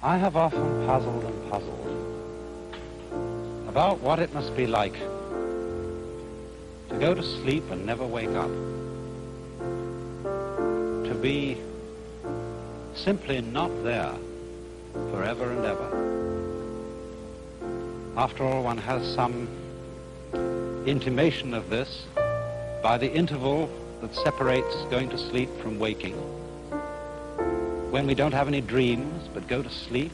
I have often puzzled and puzzled about what it must be like to go to sleep and never wake up, to be simply not there forever and ever. After all, one has some intimation of this by the interval that separates going to sleep from waking, when we don't have any dreams but go to sleep,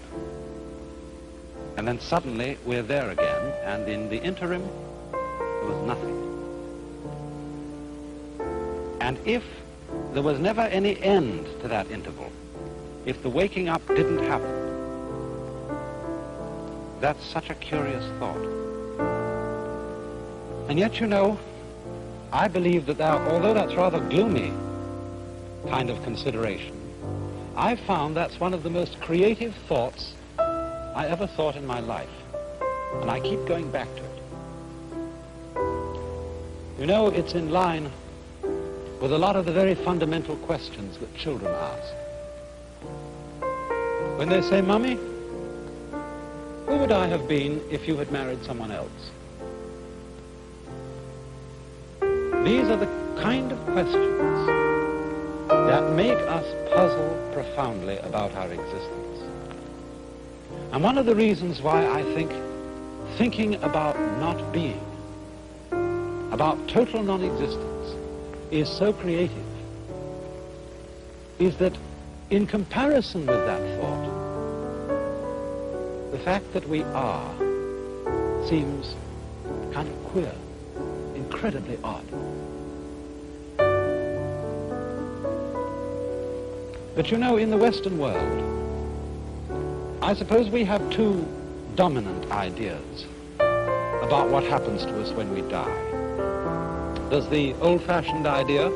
and then suddenly we're there again, and in the interim there was nothing. And if there was never any end to that interval, if the waking up didn't happen, that's such a curious thought. And yet, you know, I believe that although that's rather gloomy kind of consideration, I've found that's one of the most creative thoughts I ever thought in my life, and I keep going back to it. You know, it's in line with a lot of the very fundamental questions that children ask. When they say, "Mummy, who would I have been if you had married someone else?" These are the kind of questions that make us puzzle profoundly about our existence. And one of the reasons why I think thinking about not being, about total non-existence, is so creative, is that in comparison with that thought, the fact that we are seems kind of queer, incredibly odd. But you know, in the Western world, I suppose we have two dominant ideas about what happens to us when we die. There's the old-fashioned idea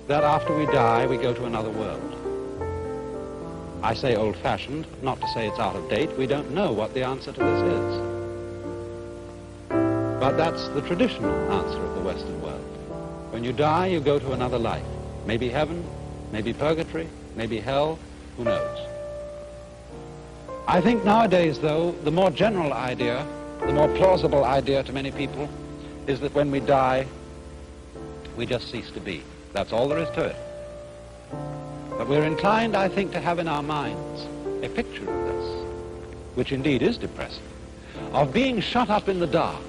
that after we die, we go to another world. I say old-fashioned, not to say it's out of date. We don't know what the answer to this is. But that's the traditional answer of the Western world. When you die, you go to another life. Maybe heaven, maybe purgatory, maybe hell, who knows? I think nowadays, though, the more general idea, the more plausible idea to many people, is that when we die, we just cease to be. That's all there is to it. But we're inclined, I think, to have in our minds a picture of this, which indeed is depressing, of being shut up in the dark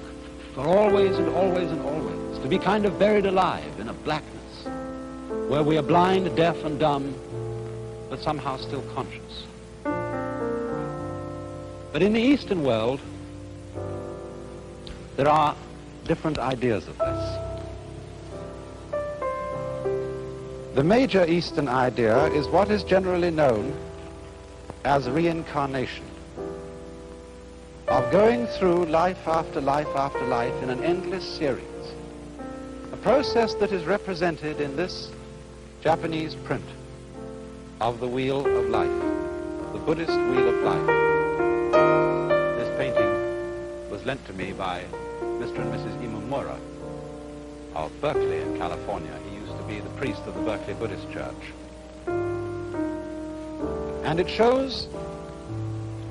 for always and always and always, to be kind of buried alive in a blackness, where we are blind, deaf, and dumb, but somehow still conscious. But in the Eastern world, there are different ideas of this. The major Eastern idea is what is generally known as reincarnation, of going through life after life after life in an endless series, a process that is represented in this Japanese print of the Wheel of Life, the Buddhist Wheel of Life. This painting was lent to me by Mr. and Mrs. Imamura of Berkeley in California. He used to be the priest of the Berkeley Buddhist Church. And it shows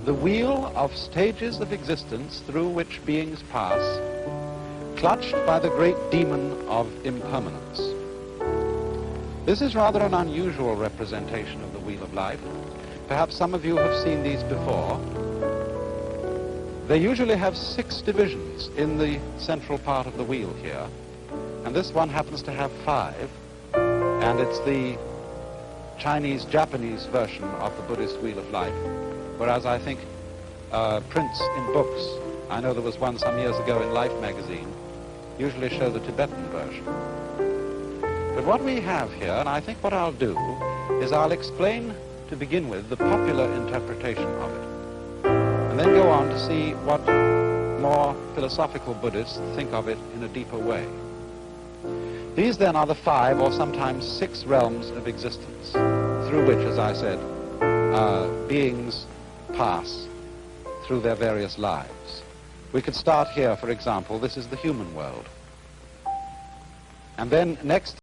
the wheel of stages of existence through which beings pass, clutched by the great demon of impermanence. This is rather an unusual representation of the Wheel of Life. Perhaps some of you have seen these before. They usually have 6 divisions in the central part of the wheel here, and this one happens to have 5, and it's the Chinese-Japanese version of the Buddhist Wheel of Life, whereas I think prints in books, I know there was one some years ago in Life magazine, usually show the Tibetan version. But what we have here, and I think what I'll do, is I'll explain, to begin with, the popular interpretation of it, and then go on to see what more philosophical Buddhists think of it in a deeper way. These then are the 5 or sometimes 6 realms of existence through which, as I said, beings pass through their various lives. We could start here, for example. This is the human world. And then next